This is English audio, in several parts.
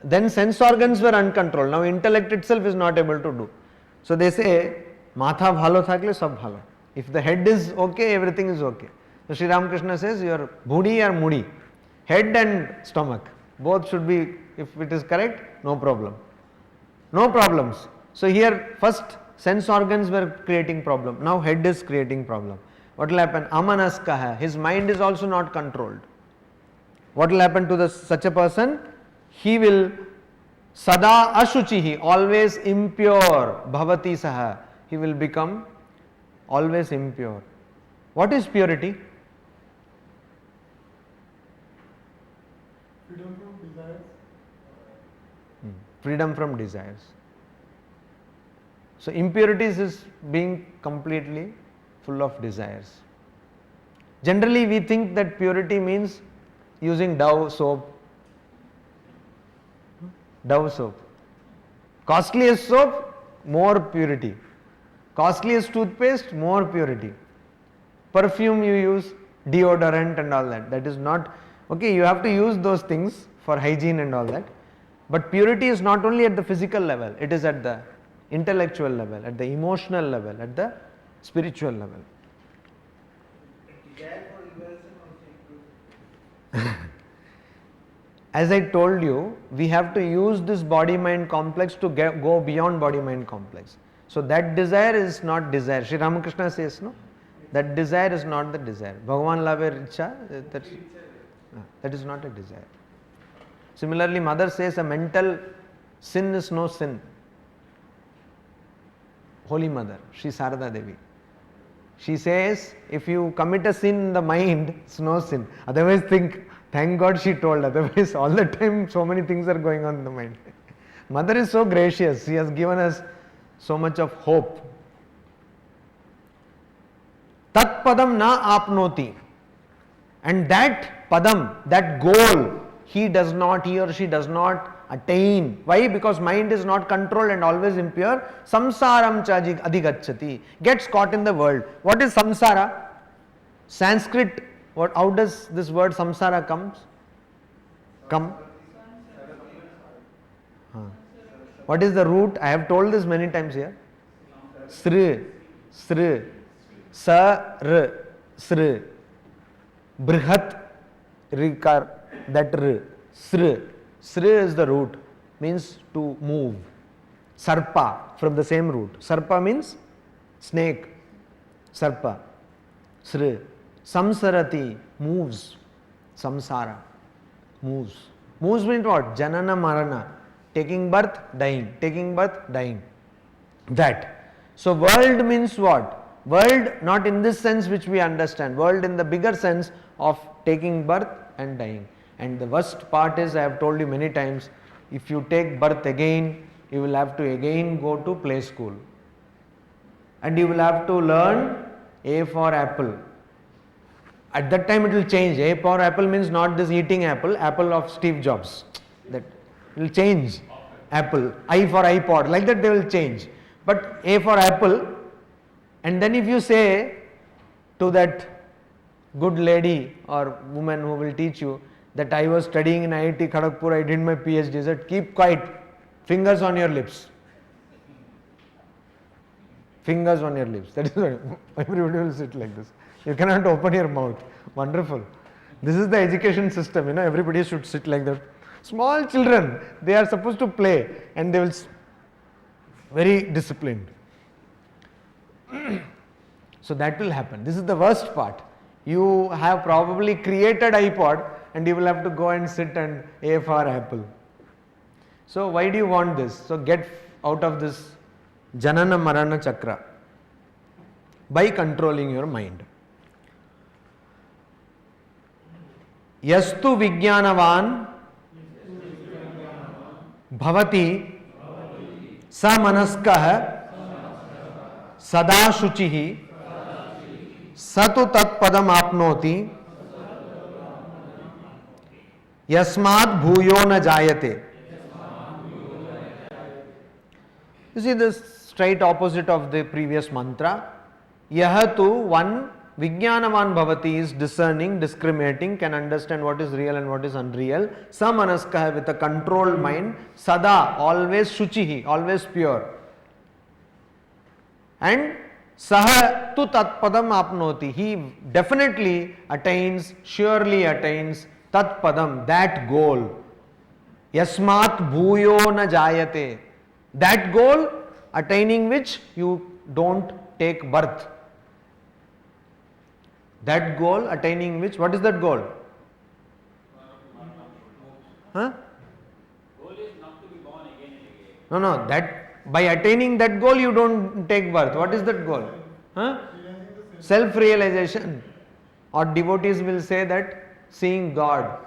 Then sense organs were uncontrolled. Now intellect itself is not able to do. So they say, Matha bhalo thakle sab bhalo. If the head is okay, everything is okay. So Sri Ramakrishna says, your bhudi or mudi, head and stomach, both should be, if it is correct, no problem. No problems. So here first sense organs were creating problem. Now head is creating problem. What will happen? Amanaska hai. His mind is also not controlled. What will happen to such a person? He will sada ashuchihi, always impure, bhavati saha. He will become always impure. What is purity? Freedom from desires. Freedom from desires. So impurities is being completely full of desires. Generally we think that purity means using Dove soap. Dove soap. Costliest soap, more purity. Costliest toothpaste, more purity. Perfume you use, deodorant and all that. That is not, okay, you have to use those things for hygiene and all that. But purity is not only at the physical level, it is at the intellectual level, at the emotional level, at the spiritual level. As I told you, we have to use this body-mind complex to go beyond body-mind complex. So that desire is not desire. Sri Ramakrishna says, no, that desire is not the desire. Bhagavan lave ichha, that is not a desire. Similarly, mother says a mental sin is no sin. Holy Mother, Sri Shraddha Devi. She says, if you commit a sin in the mind, it's no sin. Otherwise think, thank God she told, otherwise all the time so many things are going on in the mind. Mother is so gracious, she has given us so much of hope. Tat padam na apnoti. And that padam, that goal, he or she does not attain. Why? Because mind is not controlled and always impure. Samsaram cha adhigacchati. Gets caught in the world. What is samsara? Sanskrit. How does this word samsara come? What is the root? I have told this many times here. Sri, sa, r, sri, brihat, rikar, that r, sri. Sri is the root, means to move. Sarpa, from the same root. Sarpa means snake. Sarpa. Sri. Samsarati, moves. Samsara, moves. Moves means what? Janana marana. Taking birth, dying. Taking birth, dying. That. So world means what? World not in this sense which we understand. World in the bigger sense of taking birth and dying. And the worst part is, I have told you many times, if you take birth again, you will have to again go to play school. And you will have to learn A for apple. At that time it will change. A for apple means not this eating apple, apple of Steve Jobs. That will change. Apple. I for iPod. Like that they will change. But A for apple. And then if you say to that good lady or woman who will teach you, that I was studying in IIT Kharagpur, I did my PhD. He said, keep quiet, fingers on your lips. Fingers on your lips. That is what everybody will sit like this. You cannot open your mouth. Wonderful. This is the education system, everybody should sit like that. Small children, they are supposed to play and they will very disciplined. So that will happen. This is the worst part. You have probably created iPod and you will have to go and sit and A for apple. So why do you want this? So get out of this Janana Marana Chakra by controlling your mind. Yastu Vijnanavan Bhavati Samanaskah Sada Shuchihi Satu Tat Padam Apnoti Yasmat Bhuyo Na Jayate. You see this straight opposite of the previous mantra. Yaha tu, one Vijnanavan bhavati is discerning, discriminating, can understand what is real and what is unreal. Samanaskah, with a controlled mind. Sada, always shuchihi, always pure. And saha tu tatpadam apnoti, he definitely attains, surely attains tatpadam, that goal. Yasmat bhuyo na jayate, that goal attaining which you don't take birth. That goal attaining which, what is that goal? Huh? Goal is not to be born again and again. No, that by attaining that goal you don't take birth. What is that goal? Huh? Self-realization. Or devotees will say that seeing God.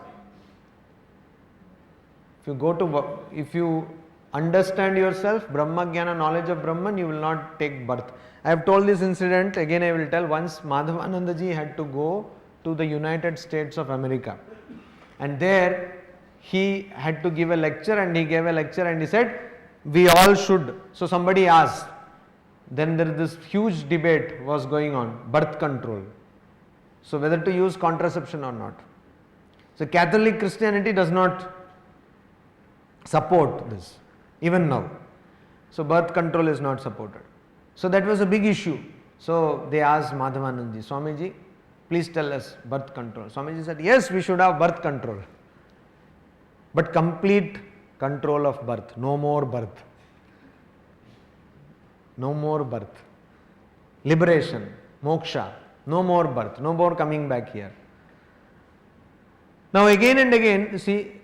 If you understand yourself, Brahma Jnana, knowledge of Brahman, you will not take birth. I have told this incident, again I will tell. Once Madhavananda ji had to go to the United States of America, and there he had to give a lecture, and he gave a lecture and he said, we all should. So somebody asked, then there this huge debate was going on, birth control. So whether to use contraception or not. So Catholic Christianity does not support this, even now. So birth control is not supported. So that was a big issue. So they asked Madhavananda ji, Swamiji, please tell us birth control. Swamiji said, yes, we should have birth control, but complete control of birth, no more birth. No more birth. Liberation, moksha, no more birth, no more coming back here. Now again and again, you see,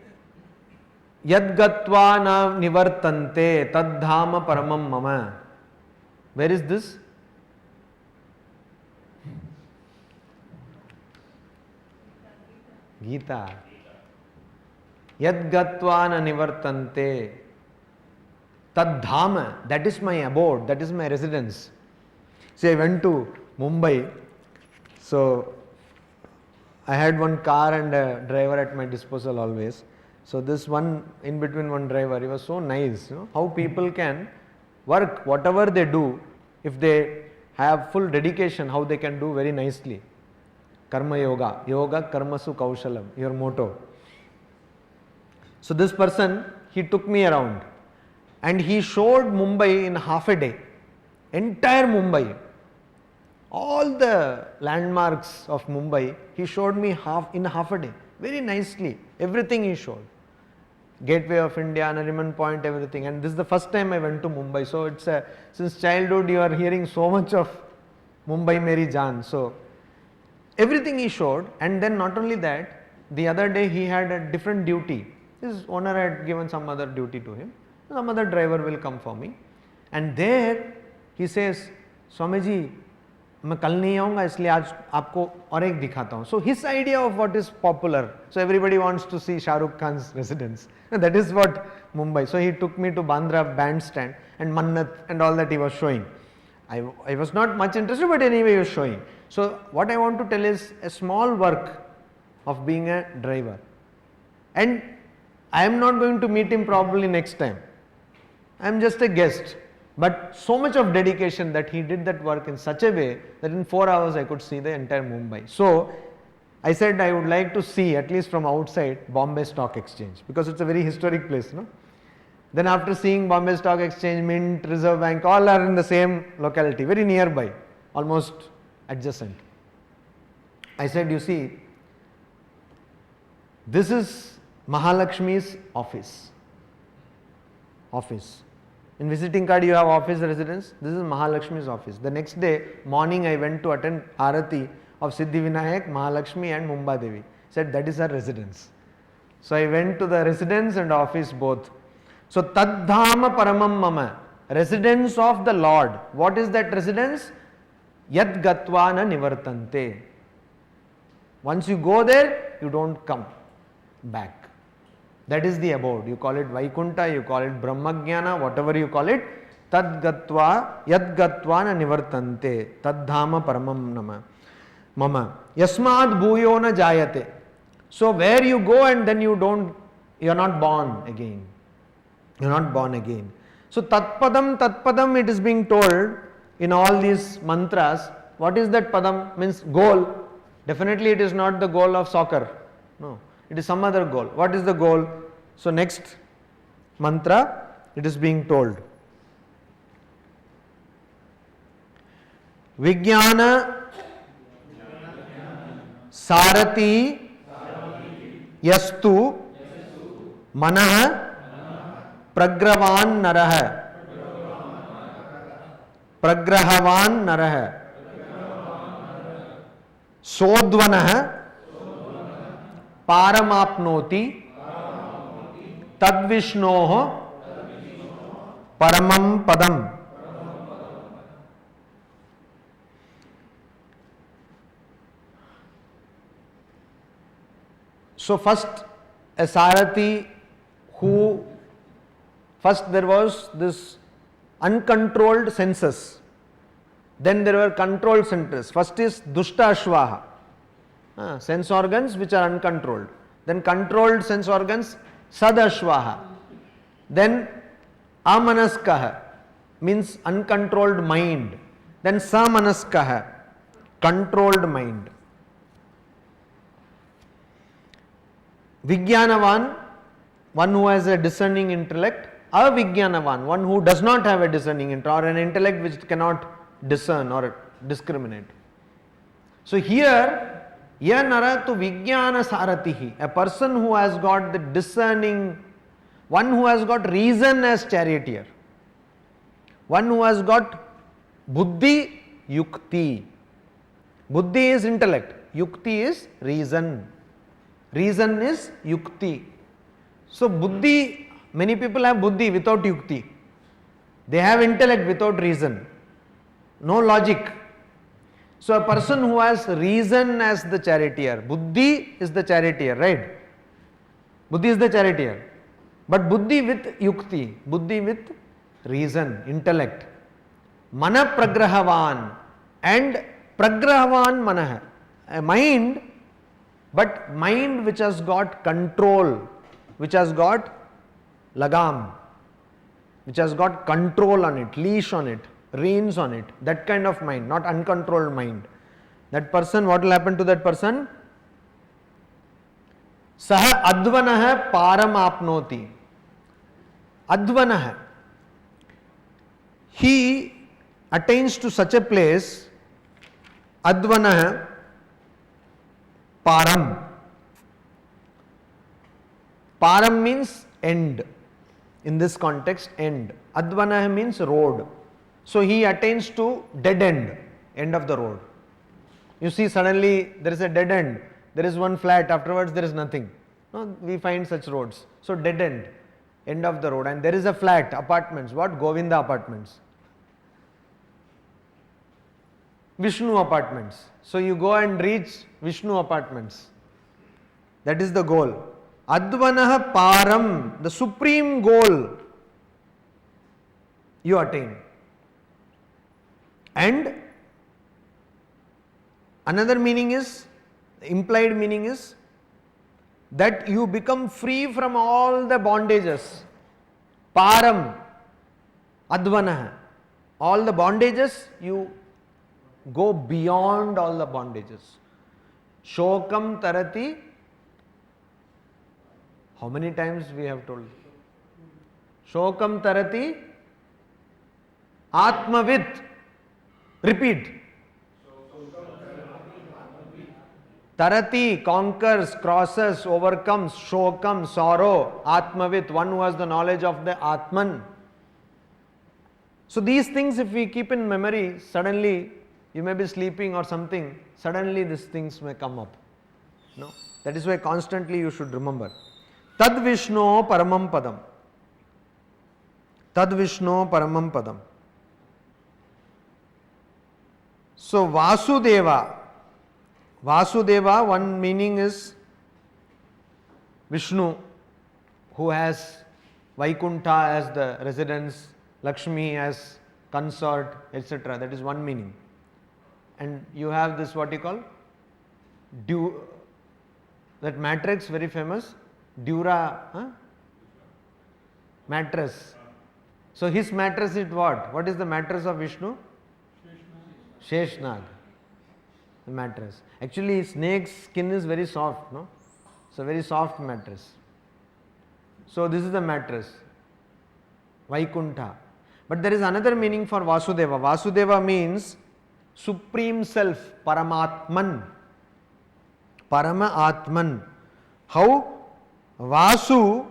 Yad gatva na nivartante tad dhama paramam mama. Where is this? Gita. Yad gatva na nivartante tad dhama, that is my abode, that is my residence. See, I went to Mumbai, so I had one car and a driver at my disposal always. So this one, in between one driver, he was so nice, how people can work, whatever they do, if they have full dedication, how they can do very nicely. Karma yoga, yoga karmasu kaushalam, your motto. So this person, he took me around and he showed Mumbai in half a day, entire Mumbai. All the landmarks of Mumbai, he showed me in half a day, very nicely, everything he showed. Gateway of India, Nariman Point, everything. And this is the first time I went to Mumbai. So it's since childhood you are hearing so much of Mumbai Meri Jaan. So everything he showed, and then not only that, the other day he had a different duty. His owner had given some other duty to him. Some other driver will come for me. And there he says, Swamiji, मैं कल नहीं आऊँगा इसलिए आज आपको और एक दिखाता हूँ. So his idea of what is popular. So everybody wants to see Shah Rukh Khan's residence. And that is what Mumbai. So he took me to Bandra bandstand and Mannat and all that he was showing. I was not much interested, but anyway he was showing. So what I want to tell is a small work of being a driver. And I am not going to meet him probably next time. I am just a guest. But so much of dedication that he did that work in such a way that in 4 hours I could see the entire Mumbai. So I said I would like to see, at least from outside, Bombay Stock Exchange, because it's a very historic place. No? Then after seeing Bombay Stock Exchange, Mint, Reserve Bank, all are in the same locality, very nearby, almost adjacent. I said, you see, this is Mahalakshmi's office. In visiting card you have office residence. This is Mahalakshmi's office. The next day morning I went to attend Arati of Siddhi Vinayak, Mahalakshmi and Mumba Devi. Said that is her residence. So I went to the residence and office both. So Taddhama Paramam Mama, residence of the Lord. What is that residence? Yad Gatva na Nivartante. Once you go there, you don't come back. That is the abode. You call it Vaikunta, you call it Brahmajnana, whatever you call it. Tad gatva, yad gatva na nivartante, taddhama paramam nama. Mama. Yasmad bhuyo na jayate. So where you go and then you are not born again. You are not born again. So tatpadam, it is being told in all these mantras, What is that padam? Means goal. Definitely it is not the goal of soccer. No, it is some other goal. What is the goal? So next mantra, it is being told. Vijnana Sarati Yastu Manah Pragravan Narah Pragrahavan Narah Sodvanah Paramapnoti Tadvishnoh Paramam Padam. So first a Sarati first there was this uncontrolled senses, then there were controlled senses. First is Dushta Ashvaha, sense organs which are uncontrolled, then controlled sense organs Sadashvaha, then Amanaskaha means uncontrolled mind, then Samanaskaha controlled mind. Vijnanavan, one who has a discerning intellect. Avijnanavan, one who does not have a discerning intellect or an intellect which cannot discern or discriminate. So here, yanara to vijnana saratihi, a person who has got the discerning, one who has got reason as charioteer, one who has got buddhi yukti. Buddhi is intellect, yukti is reason. Reason is yukti. So buddhi, many people have buddhi without yukti. They have intellect without reason. No logic. So a person who has reason as the charioteer, buddhi is the charioteer, right? Buddhi is the charioteer. But buddhi with yukti, buddhi with reason, intellect. Mana pragrahavan and pragrahavan manah. A mind, but mind which has got control, which has got lagam, which has got control on it, leash on it, reins on it, that kind of mind, not uncontrolled mind. That person, what will happen to that person? Saha advanah param apnoti. Advanah. He attains to such a place, advanah param. Param means end. In this context, end. Advanah means road. So he attains to dead end, end of the road. You see, suddenly there is a dead end. There is one flat, afterwards there is nothing. No, we find such roads. So dead end, end of the road. And there is a flat, apartments. What? Govinda apartments. Vishnu apartments. So you go and reach Vishnu apartments. That is the goal. Advanah param, the supreme goal you attain. And another meaning is, implied meaning is that you become free from all the bondages. Param, advanah, all the bondages, you go beyond all the bondages. Shokam tarati. How many times we have told? Shokam tarati atmavit. Repeat. Tarati, conquers, crosses, overcomes, shokam, sorrow, atmavit, one who has the knowledge of the Atman. So these things, if we keep in memory, suddenly you may be sleeping or something, suddenly these things may come up. No? That is why constantly you should remember. Tad Vishno Paramam Padam. Tad Vishno Paramam Padam. So Vasudeva. Vasudeva, one meaning is Vishnu, who has Vaikuntha as the residence, Lakshmi as consort, etc. That is one meaning. And you have this, what you call, that matrix, very famous, Dura mattress. So his mattress is what? What is the mattress of Vishnu? Sheshnag. The mattress. Actually, snake's skin is very soft, no? It's a very soft mattress. So this is the mattress, Vaikuntha. But there is another meaning for Vasudeva. Vasudeva means Supreme Self, Paramatman. Parama Atman. How? Vasu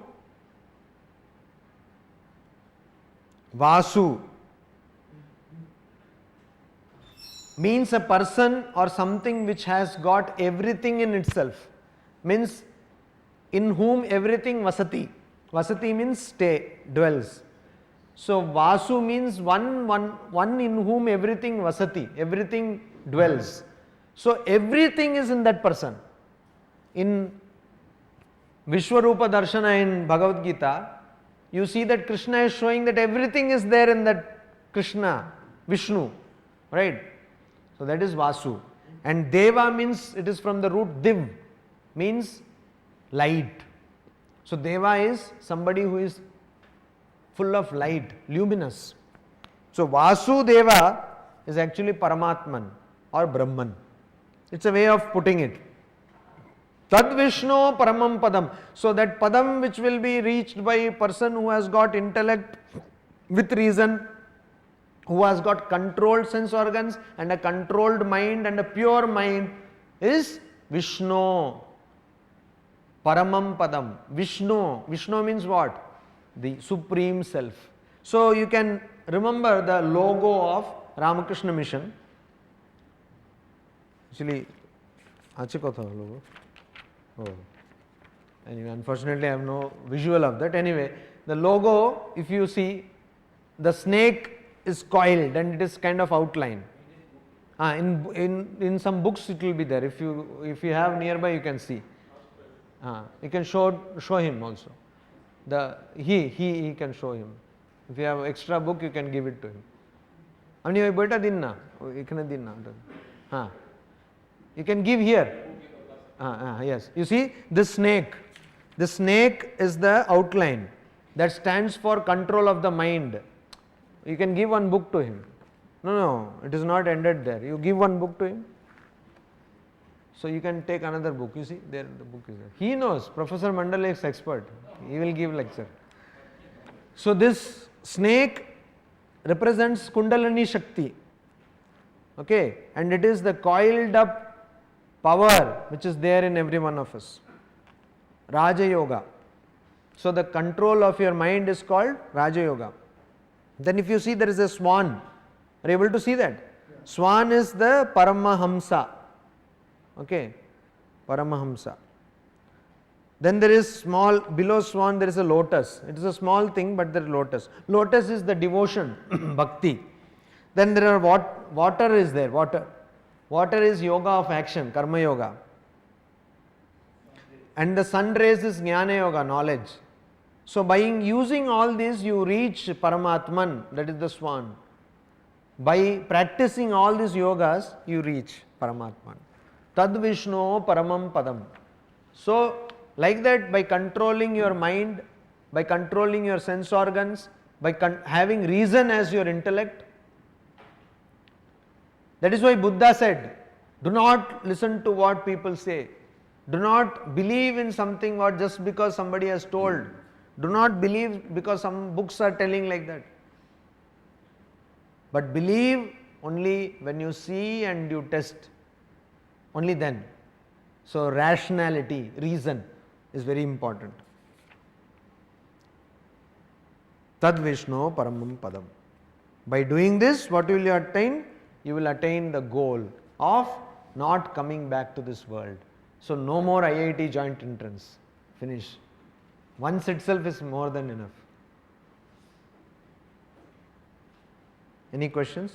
means a person or something which has got everything in itself. Means in whom everything vasati. Vasati means stay, dwells. So Vasu means one in whom everything vasati, everything dwells. So everything is in that person. In Vishwarupa Darshana in Bhagavad Gita, you see that Krishna is showing that everything is there in that Krishna, Vishnu, right? So that is Vasu. And Deva means, it is from the root Div, means light. So Deva is somebody who is full of light, luminous. So Vasudeva is actually Paramatman or Brahman. It's a way of putting it. Tad Vishnu Paramam Padam. So that Padam which will be reached by a person who has got intellect with reason, who has got controlled sense organs and a controlled mind and a pure mind, is Vishnu. Paramam Padam. Vishnu. Vishnu means what? The Supreme Self. So you can remember the logo of Ramakrishna Mission. Actually, Nachiketa logo. Oh. Anyway, unfortunately I have no visual of that. Anyway, the logo, if you see, the snake is coiled and it is kind of outlined. In some books it will be there. If you have nearby, you can see. You can show him also. He can show him. If you have extra book, you can give it to him. Avni beta dinna, ikne dinna. You can give here. Yes. You see this snake. The snake is the outline that stands for control of the mind. You can give one book to him. No, it is not ended there. You give one book to him. So you can take another book. You see, there the book is there. He knows. Professor Mandal is expert. He will give lecture. So this snake represents Kundalini Shakti. Okay, and it is the coiled up power which is there in every one of us. Raja Yoga. So the control of your mind is called Raja Yoga. Then if you see, there is a swan. Are you able to see that? Yeah. Swan is the Paramahamsa. Okay, Paramahamsa. Then there is small, below swan there is a lotus. It is a small thing, but there is lotus. Lotus is the devotion, bhakti. Then there are water is there, water. Water is yoga of action, karma yoga. And the sun rays is jnana yoga, knowledge. So by using all this, you reach Paramatman, that is the swan. By practicing all these yogas, you reach Paramatman. Tad Vishnu Paramam Padam. So like that, by controlling your mind, by controlling your sense organs, by having reason as your intellect. That is why Buddha said, do not listen to what people say. Do not believe in something or just because somebody has told. Do not believe because some books are telling like that. But believe only when you see and you test. Only then. So rationality, reason is very important. Tad Vishnu Paramam Padam. By doing this, what will you attain? You will attain the goal of not coming back to this world. So no more IIT joint entrance. Finish. Once itself is more than enough. Any questions?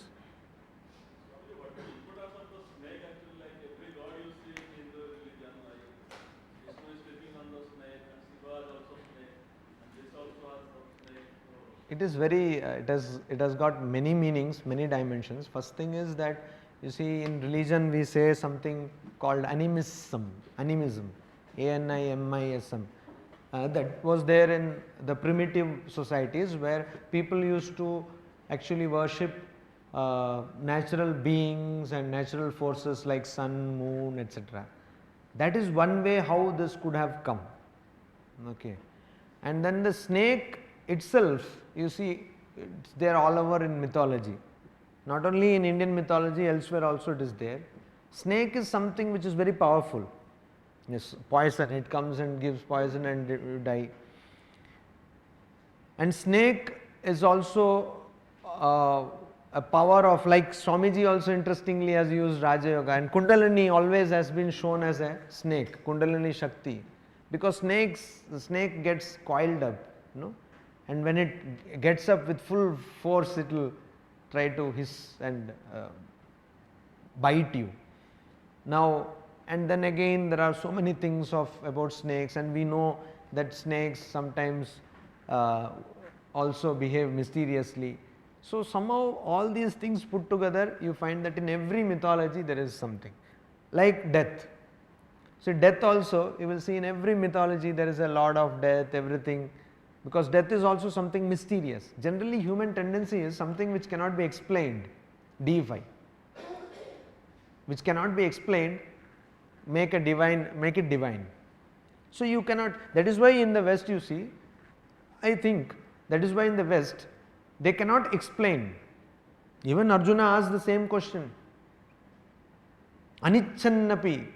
It is very, it has got many meanings, many dimensions. First thing is that, you see, in religion we say something called animism, A-N-I-M-I-S-M. That was there in the primitive societies where people used to actually worship natural beings and natural forces like sun, moon, etc. That is one way how this could have come. Okay. And then the snake itself, you see, it's there all over in mythology. Not only in Indian mythology, elsewhere also it is there. Snake is something which is very powerful. Yes, poison, it comes and gives poison and you die. And snake is also a power of, like Swamiji also interestingly has used Raja Yoga, and Kundalini always has been shown as a snake, Kundalini Shakti, because the snake gets coiled up, and when it gets up with full force, it will try to hiss and bite you. Now, and then again there are so many things about snakes, and we know that snakes sometimes also behave mysteriously. So somehow all these things put together, you find that in every mythology there is something. Like death. So death also, you will see in every mythology there is a lord of death, everything, because death is also something mysterious. Generally human tendency is something which cannot be explained, deify. Which cannot be explained, make it divine. So you cannot, that is why in the West you see, I think that is why in the West they cannot explain. Even Arjuna asked the same question. Anichannapi.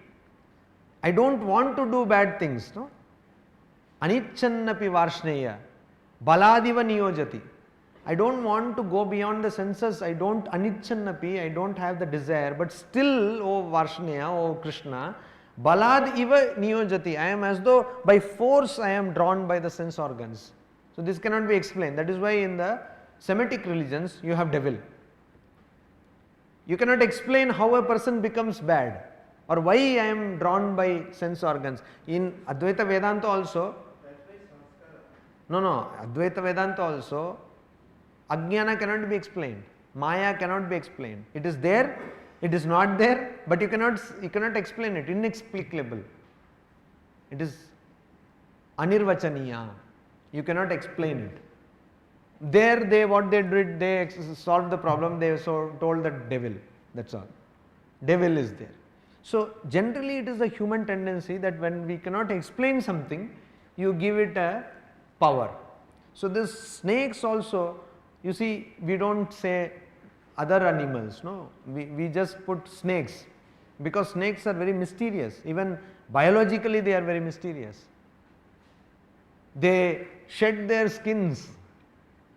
I don't want to do bad things, no? Anichannapi varshneya. Baladiva niyojati. I don't want to go beyond the senses. I don't anichannapi. I don't have the desire. But still, O Varshneya, O Krishna, balad iva niyojati. I am as though by force I am drawn by the sense organs. So this cannot be explained. That is why in the Semitic religions you have devil. You cannot explain how a person becomes bad or why I am drawn by sense organs. In Advaita Vedanta also, Advaita Vedanta also, Ajnana cannot be explained, Maya cannot be explained. It is there, it is not there, but you cannot explain it, inexplicable. It is anirvachaniya. You cannot explain it. There what they did, they solved the problem, they told that devil, that's all. Devil is there. So generally it is a human tendency that when we cannot explain something, you give it a power. So this snakes also, you see, we don't say other animals, no, we just put snakes, because snakes are very mysterious, even biologically they are very mysterious. They shed their skins.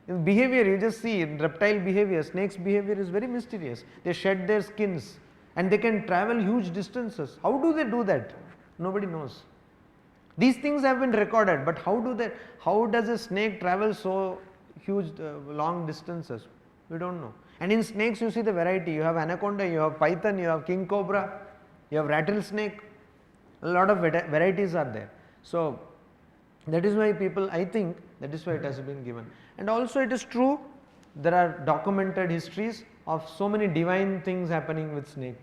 In behavior, you just see in reptile behavior, snakes behavior is very mysterious. They shed their skins and they can travel huge distances. How do they do that? Nobody knows. These things have been recorded, but how does a snake travel so huge long distances? We don't know. And in snakes you see the variety. You have anaconda, you have python, you have king cobra, you have rattlesnake. A lot of varieties are there. So that is why people, I think that is why it has been given. And also it is true, there are documented histories of so many divine things happening with snake.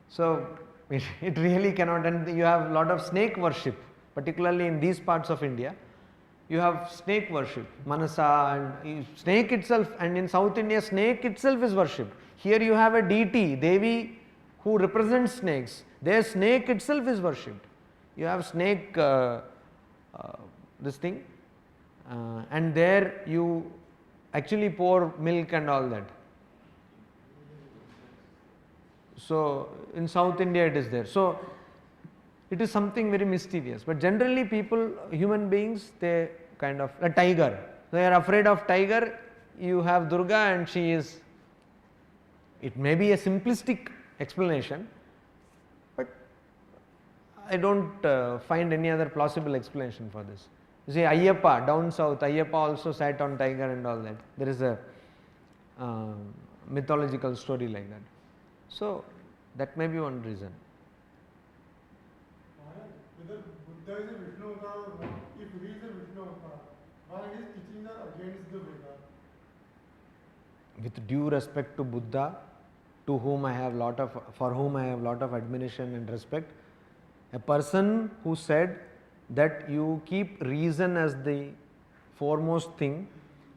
So it really cannot, and you have a lot of snake worship, particularly in these parts of India. You have snake worship, Manasa, and snake itself, and in South India snake itself is worshipped. Here you have a deity, Devi, who represents snakes. Their snake itself is worshipped. You have snake, this thing, and there you actually pour milk and all that. So in South India it is there. So it is something very mysterious, but generally people, human beings, they kind of, a tiger, they are afraid of tiger. You have Durga and she is, it may be a simplistic explanation, but I don't find any other plausible explanation for this. You see Ayyappa down south, Ayyappa also sat on tiger and all that. There is a mythological story like that. So that may be one reason. Whether Buddha is a Vishnu avatar or not, if he is a Vishnu avatar, why his teachings are against the Veda? With due respect to Buddha, for whom I have lot of admiration and respect, a person who said that you keep reason as the foremost thing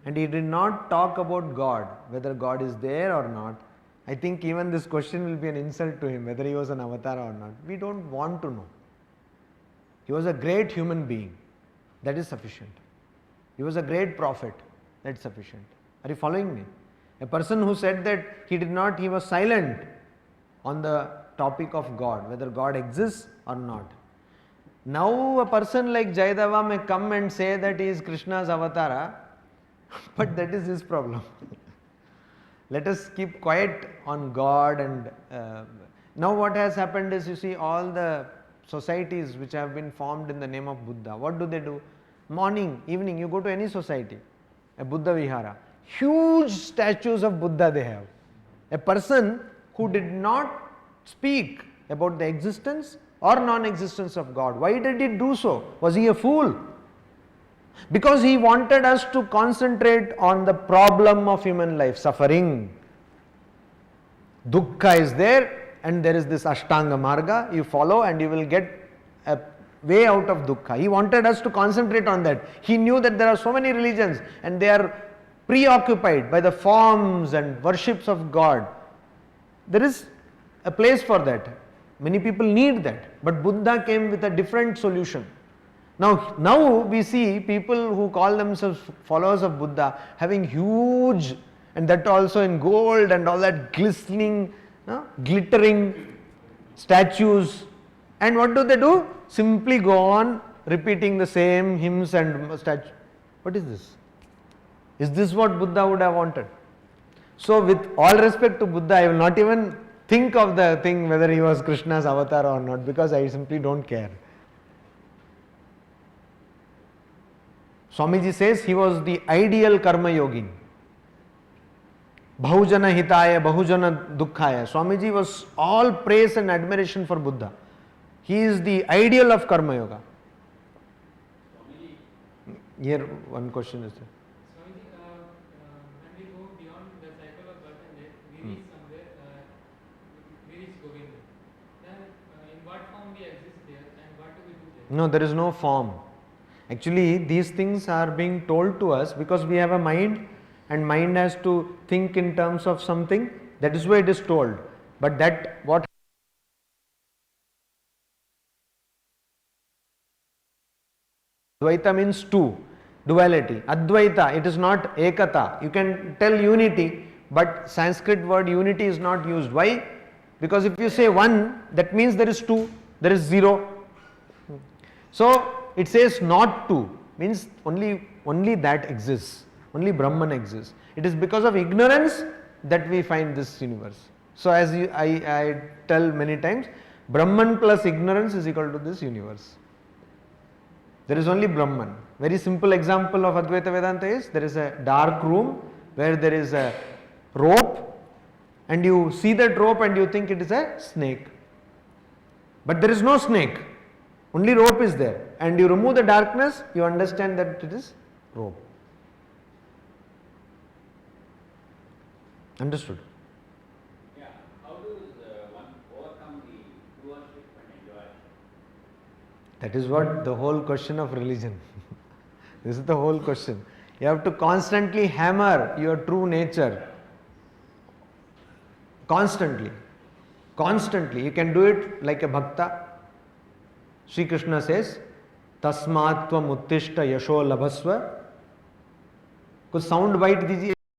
And he did not talk about God, whether God is there or not. I think even this question will be an insult to him, whether he was an avatar or not. We don't want to know. He was a great human being. That is sufficient. He was a great prophet. That's sufficient. Are you following me? A person who said that he was silent on the topic of God, whether God exists or not. Now a person like Jayadeva may come and say that he is Krishna's avatara, but that is his problem. Let us keep quiet on God. And now what has happened is, you see, all the societies which have been formed in the name of Buddha, what do? Morning, evening, you go to any society, a Buddha Vihara, huge statues of Buddha they have. A person who did not speak about the existence or non-existence of God, why did he do so? Was he a fool? Because he wanted us to concentrate on the problem of human life, suffering. Dukkha is there, and there is this Ashtanga Marga, you follow and you will get a way out of dukkha. He wanted us to concentrate on that. He knew that there are so many religions and they are preoccupied by the forms and worships of God. There is a place for that. Many people need that. But Buddha came with a different solution. Now we see people who call themselves followers of Buddha having huge, and that also in gold and all that glistening, glittering statues. And what do? Simply go on repeating the same hymns and statues. What is this? Is this what Buddha would have wanted? So with all respect to Buddha, I will not even think of the thing whether he was Krishna's avatar or not, because I simply don't care. Swamiji says he was the ideal karma yogi. Bahujana hitaya, bahujana dukkhaya. Swamiji was all praise and admiration for Buddha. He is the ideal of karma yoga. Here one question is there. Swamiji, when we go beyond the cycle of birth and death, we reach somewhere, we reach Govinda. Then in what form we exist there and what do we do there? No, there is no form. Actually, these things are being told to us because we have a mind, and mind has to think in terms of something. That is why it is told. But that what Advaita means two, duality. Advaita, it is not ekata. You can tell unity, but Sanskrit word unity is not used. Why? Because if you say one, that means there is two, there is zero. So it says not two, means only that exists, only Brahman exists. It is because of ignorance that we find this universe. So as I tell many times, Brahman plus ignorance is equal to this universe. There is only Brahman. Very simple example of Advaita Vedanta is, there is a dark room where there is a rope, and you see that rope and you think it is a snake. But there is no snake, only rope is there. And you remove the darkness, you understand that it is rope. Understood? Yeah. How does one overcome the doership and enjoyment? That is what the whole question of religion. This is the whole question. You have to constantly hammer your true nature. Constantly. You can do it like a bhakta. Sri Krishna says, तस्मात् त्वम् उत्तिष्ठ यशो लभस्व. कुछ sound bite दीजिए.